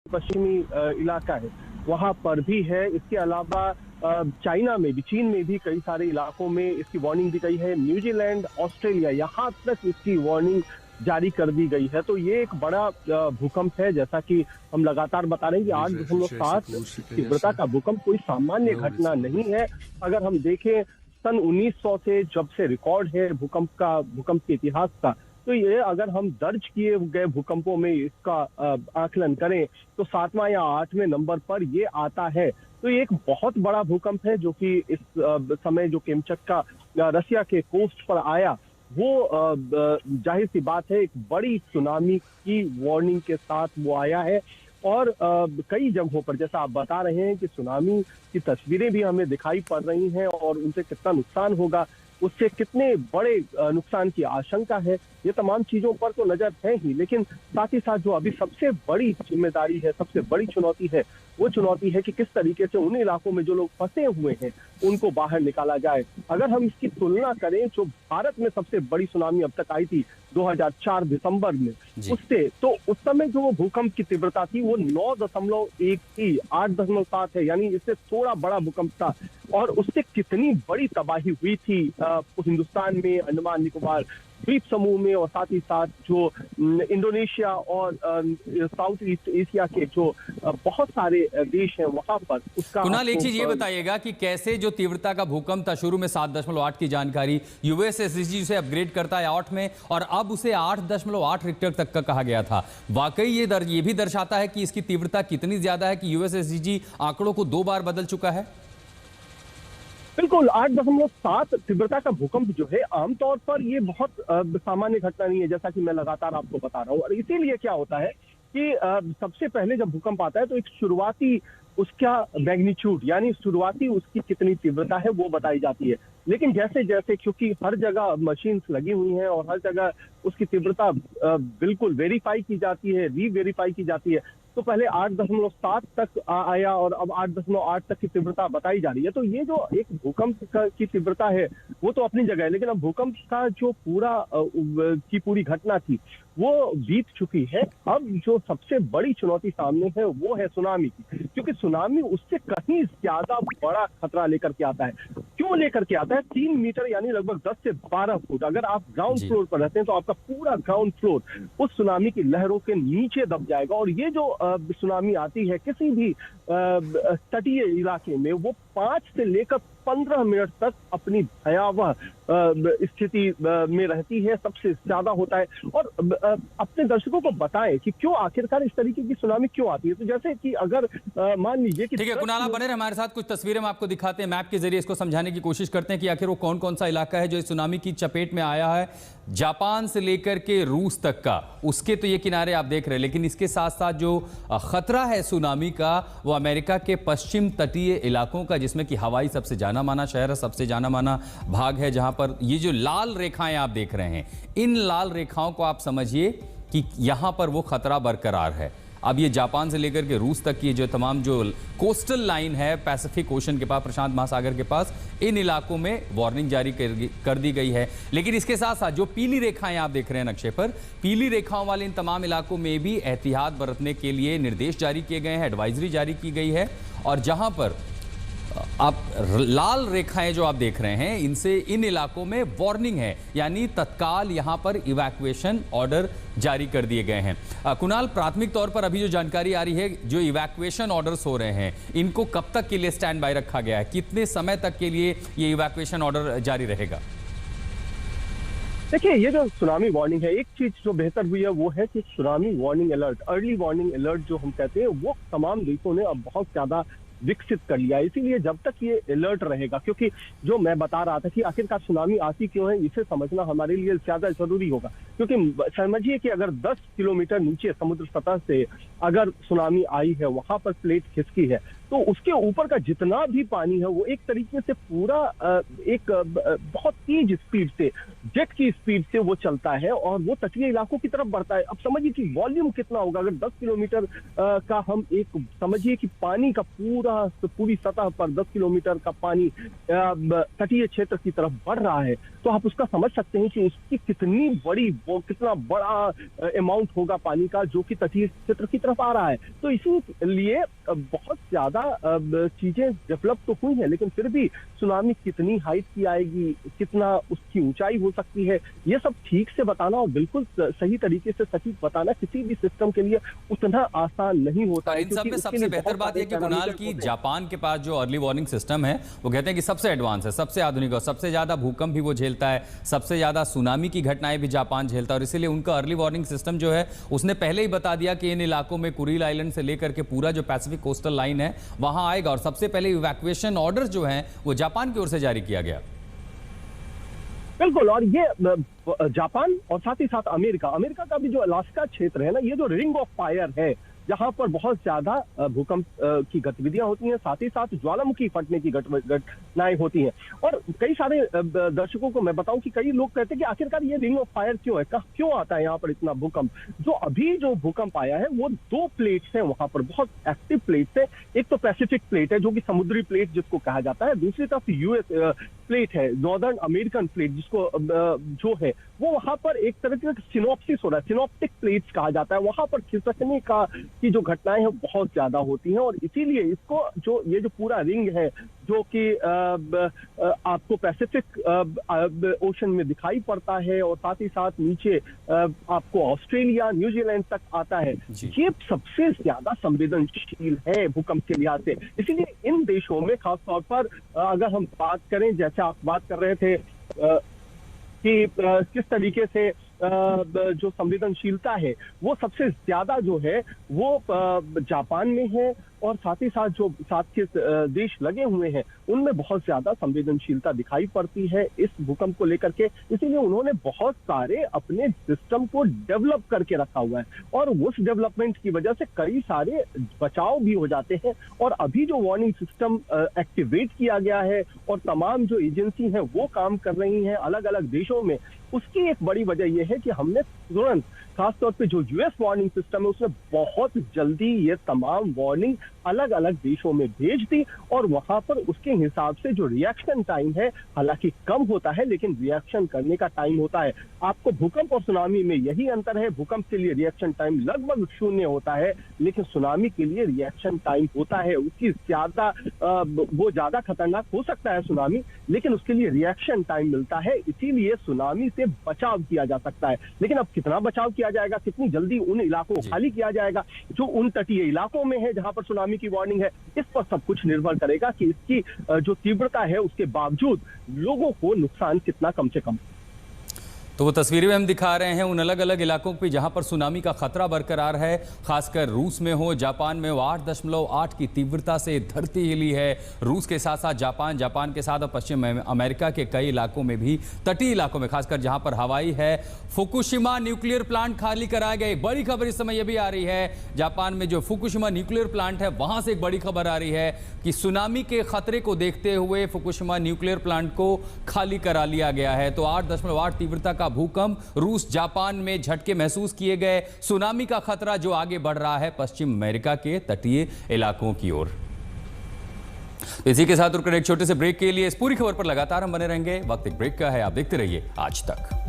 पश्चिमी इलाका है वहां पर भी है। इसके अलावा चाइना में भी, चीन में भी कई सारे इलाकों में इसकी वार्निंग दी गई है। न्यूजीलैंड, ऑस्ट्रेलिया, यहाँ तक इसकी वार्निंग जारी कर दी गई है। तो ये एक बड़ा भूकंप है, जैसा कि हम लगातार बता रहे हैं कि 8.7 तीव्रता का भूकंप कोई सामान्य घटना नहीं है। अगर हम देखें सन 1900 से जब से रिकॉर्ड है भूकंप के इतिहास का, तो ये अगर हम दर्ज किए गए भूकंपों में इसका आकलन करें तो 7वां या 8वें नंबर पर ये आता है। तो ये एक बहुत बड़ा भूकंप है जो कि इस समय जो केमचट्का रसिया के कोस्ट पर आया, वो जाहिर सी बात है एक बड़ी सुनामी की वार्निंग के साथ वो आया है। और कई जगहों पर जैसा आप बता रहे हैं कि सुनामी की तस्वीरें भी हमें दिखाई पड़ रही हैं और उनसे कितना नुकसान होगा, उससे कितने बड़े नुकसान की आशंका है, ये तमाम चीजों पर तो नजर है ही, लेकिन साथ ही साथ जो अभी सबसे बड़ी जिम्मेदारी है, सबसे बड़ी चुनौती है, वो चुनौती है कि किस तरीके से उन इलाकों में जो लोग फंसे हुए हैं उनको बाहर निकाला जाए। अगर हम इसकी तुलना करें जो भारत में सबसे बड़ी सुनामी अब तक आई थी 2004 दिसंबर में, उससे तो उस समय जो वो भूकंप की तीव्रता थी वो 9.1 थी, 8.7 है, यानी इससे थोड़ा बड़ा भूकंप था। और उससे कितनी बड़ी तबाही हुई थी हिंदुस्तान में, अंडमान निकोबार द्वीप समूह में, और साथ ही साथ जो इंडोनेशिया और साउथ ईस्ट एशिया के जो बहुत सारे देश हैं वहां पर उसका। कुणाल, एक चीज ये बताइएगा कि कैसे जो तीव्रता का भूकंप था, शुरू में 7.8 की जानकारी, यूएसएसडी से अपग्रेड करता है 8 में और अब उसे 8.8 रिक्टर तक का कहा गया था। वाकई ये भी दर्शाता है कि इसकी तीव्रता कितनी ज्यादा है कि यूएसएसडी आंकड़ों को 2 बार बदल चुका है। बिल्कुल, 8.7 तीव्रता का भूकंप जो है आमतौर पर ये बहुत सामान्य घटना नहीं है, जैसा कि मैं लगातार आपको बता रहा हूँ। और इसीलिए क्या होता है कि सबसे पहले जब भूकंप आता है तो एक शुरुआती उसका मैग्नीट्यूड, यानी शुरुआती उसकी कितनी तीव्रता है वो बताई जाती है। लेकिन जैसे जैसे, क्योंकि हर जगह मशीन्स लगी हुई हैं और हर जगह उसकी तीव्रता बिल्कुल वेरीफाई की जाती है, री-वेरीफाई की जाती है, तो पहले 8.7 तक आया और अब 8.8 तक की तीव्रता बताई जा रही है। तो ये जो एक भूकंप की तीव्रता है वो तो अपनी जगह है, लेकिन अब भूकंप का जो पूरी घटना थी वो बीत चुकी है। अब जो सबसे बड़ी चुनौती सामने है वो है सुनामी की, क्योंकि सुनामी उससे कहीं ज्यादा बड़ा खतरा लेकर के आता है। क्यों लेकर के आता है? 3 मीटर यानी लगभग 10 से 12 फुट। अगर आप ग्राउंड फ्लोर पर रहते हैं तो आपका पूरा ग्राउंड फ्लोर उस सुनामी की लहरों के नीचे दब जाएगा। और ये जो सुनामी आती है किसी भी तटीय इलाके में, वो 5 से लेकर 15 मिनट तक अपनी भयावह स्थिति में रहती है, सबसे ज्यादा होता है। और अपने दर्शकों को बताएं कि क्यों आखिरकार इस तरीके की सुनामी क्यों आती है। तो जैसे कि अगर मान लीजिए कि, ठीक है कुणाल, बने रहे हमारे साथ, कुछ तस्वीरें हम आपको दिखाते हैं, मैप के जरिए इसको समझाने की कोशिश करते हैं कि आखिर वो कौन कौन सा इलाका है जो इस सुनामी की चपेट में आया है। जापान से लेकर के रूस तक का, उसके तो ये किनारे आप देख रहे हैं, लेकिन इसके साथ साथ जो खतरा है सुनामी का वो अमेरिका के पश्चिम तटीय इलाकों का, जिसमें कि हवाई सबसे जाना माना शहर है, सबसे जाना माना भाग है, जहां पर ये जो लाल रेखाएं आप देख रहे हैं, इन लाल रेखाओं को आप समझिए कि यहां पर वो खतरा बरकरार है। अब ये जापान से लेकर के रूस तक की जो तमाम जो कोस्टल लाइन है पैसिफिक ओशन के पास, प्रशांत महासागर के पास, इन इलाकों में वार्निंग जारी कर दी गई है। लेकिन इसके साथ साथ जो पीली रेखाएं आप देख रहे हैं नक्शे पर, पीली रेखाओं वाले इन तमाम इलाकों में भी एहतियात बरतने के लिए निर्देश जारी किए गए हैं, एडवाइजरी जारी की गई है। और जहां पर आप लाल रेखाएं जो आप देख रहे हैं, इनसे इन इलाकों में वार्निंग है, यानी तत्काल यहां पर इवैक्यूएशन ऑर्डर जारी कर दिए गए हैं। कुणाल, प्राथमिक तौर पर अभी जो जानकारी आ रही है, जो इवैक्यूएशन ऑर्डर्स हो रहे हैं, इनको कब तक के लिए स्टैंड बाय रखा गया है? कितने समय तक के लिए ये इवैक्यूएशन ऑर्डर जारी रहेगा? देखिए, ये जो सुनामी वार्निंग है, एक चीज जो बेहतर हुई है वो है कि tsunami warning alert, early warning alert जो हम कहते हैं, वो तमाम देशों ने अब बहुत ज्यादा विकसित कर लिया। इसीलिए जब तक ये अलर्ट रहेगा, क्योंकि जो मैं बता रहा था कि आखिरकार सुनामी आती क्यों है, इसे समझना हमारे लिए ज्यादा जरूरी होगा। क्योंकि समझिए कि अगर 10 किलोमीटर नीचे समुद्र सतह से अगर सुनामी आई है, वहां पर प्लेट खिसकी है, तो उसके ऊपर का जितना भी पानी है वो एक तरीके से पूरा एक बहुत तेज स्पीड से, जेट की स्पीड से वो चलता है और वो तटीय इलाकों की तरफ बढ़ता है। अब समझिए कि वॉल्यूम कितना होगा। अगर 10 किलोमीटर का हम एक समझिए कि पानी का पूरी सतह पर 10 किलोमीटर का पानी तटीय क्षेत्र की तरफ बढ़ रहा है, तो आप उसका समझ सकते हैं कि उसकी कितनी बड़ी वो कितना बड़ा अमाउंट होगा पानी का जो कि तटीय क्षेत्र की तरफ आ रहा है। तो इसीलिए बहुत ज्यादा चीजें डेवलप तो हुई है, लेकिन फिर भी सुनामी कितनी हाइट की आएगी, कितना उसकी ऊंचाई हो सकती है, ये सब ठीक से बताना और बिल्कुल सही तरीके से सटीक बताना किसी भी सिस्टम के लिए उतना आसान नहीं होता है। इन सब में सबसे बेहतर बात यह कि कुणाल की जापान के पास जो अर्ली वार्निंग सिस्टम है वो कहते हैं कि सबसे एडवांस है, सबसे आधुनिक और सबसे ज्यादा भूकंप भी वो झेलता है, सबसे ज्यादा सुनामी की घटनाएं भी जापान झेलता है, और इसीलिए उनका अर्ली वार्निंग सिस्टम जो है उसने पहले ही बता दिया कि इन इलाकों में कुरील आइलैंड से लेकर के पूरा जो पैसिफिक कोस्टल लाइन है वहां आएगा, और सबसे पहले इवैक्यूएशन ऑर्डर जो है वो जापान की ओर से जारी किया गया। बिल्कुल, और ये जापान और साथ ही साथ अमेरिका का भी जो अलास्का क्षेत्र है ना, ये जो रिंग ऑफ फायर है जहां पर बहुत ज्यादा भूकंप की गतिविधियां होती हैं, साथ ही साथ ज्वालामुखी फटने की घटनाएं होती हैं। और कई सारे दर्शकों को मैं बताऊं कि कई लोग कहते हैं कि आखिरकार ये रिंग ऑफ फायर क्यों है, क्यों आता है यहाँ पर इतना भूकंप। जो भूकंप आया है वो 2 प्लेट्स हैं वहां पर, बहुत एक्टिव प्लेट्स है। एक तो पैसिफिक प्लेट है जो कि समुद्री प्लेट जिसको कहा जाता है, दूसरी तरफ यूएस प्लेट है, नॉर्दर्न अमेरिकन प्लेट जिसको जो है वो वहां पर एक तरह का सिनॉप्सिस हो रहा है, सिनॉप्टिक प्लेट्स कहा जाता है। वहां पर खिसकने की जो घटनाएं हैं बहुत ज्यादा होती हैं, और इसीलिए इसको ये जो पूरा रिंग है जो कि आपको पैसिफिक ओशन में दिखाई पड़ता है और साथ ही साथ नीचे आपको ऑस्ट्रेलिया न्यूजीलैंड तक आता है, ये सबसे ज्यादा संवेदनशील है भूकंप के लिहाज से। इसीलिए इन देशों में खासतौर पर अगर हम बात करें, जैसे आप बात कर रहे थे कि किस तरीके से जो संवेदनशीलता है वो सबसे ज्यादा जो है वो जापान में है, और साथ ही साथ जो साथ के देश लगे हुए हैं उनमें बहुत ज्यादा संवेदनशीलता दिखाई पड़ती है इस भूकंप को लेकर के। इसीलिए उन्होंने बहुत सारे अपने सिस्टम को डेवलप करके रखा हुआ है, और उस डेवलपमेंट की वजह से कई सारे बचाव भी हो जाते हैं। और अभी जो वार्निंग सिस्टम एक्टिवेट किया गया है और तमाम जो एजेंसी हैं वो काम कर रही हैं अलग अलग देशों में, उसकी एक बड़ी वजह यह है कि हमने तुरंत खासतौर पे जो यूएस वार्निंग सिस्टम है उसमें बहुत जल्दी ये तमाम वार्निंग अलग अलग देशों में भेज दी, और वहां पर उसके हिसाब से जो रिएक्शन टाइम है हालांकि कम होता है लेकिन रिएक्शन करने का टाइम होता है। आपको भूकंप और सुनामी में यही अंतर है, भूकंप के लिए रिएक्शन टाइम लगभग 0 होता है, लेकिन सुनामी के लिए रिएक्शन टाइम होता है उसकी वो ज्यादा खतरनाक हो सकता है सुनामी, लेकिन उसके लिए रिएक्शन टाइम मिलता है, इसीलिए सुनामी से बचाव किया जा सकता है। लेकिन अब कितना बचाव किया जाएगा, कितनी जल्दी उन इलाकों को खाली किया जाएगा जो उन तटीय इलाकों में है जहां पर सुनामी की वार्निंग है, इस पर सब कुछ निर्भर करेगा कि इसकी जो तीव्रता है उसके बावजूद लोगों को नुकसान कितना कम से कम। तो वो तस्वीरें में हम दिखा रहे हैं उन अलग अलग इलाकों पे जहां पर सुनामी का खतरा बरकरार है, खासकर रूस में हो, जापान में हो। 8.8 की तीव्रता से धरती हिली है। रूस के साथ साथ जापान के साथ और पश्चिम अमेरिका के कई इलाकों में भी, तटीय इलाकों में खासकर जहां पर हवाई है, फुकुशिमा न्यूक्लियर प्लांट खाली कराए गए। बड़ी खबर इस समय यह भी आ रही है, जापान में जो फुकुशिमा न्यूक्लियर प्लांट है वहां से एक बड़ी खबर आ रही है कि सुनामी के खतरे को देखते हुए फुकुशिमा न्यूक्लियर प्लांट को खाली करा लिया गया है। तो 8.8 तीव्रता का भूकंप, रूस जापान में झटके महसूस किए गए, सुनामी का खतरा जो आगे बढ़ रहा है पश्चिम अमेरिका के तटीय इलाकों की ओर। इसी के साथ रुककर एक छोटे से ब्रेक के लिए इस पूरी खबर पर लगातार हम बने रहेंगे। वक्त एक ब्रेक का है, आप देखते रहिए आज तक।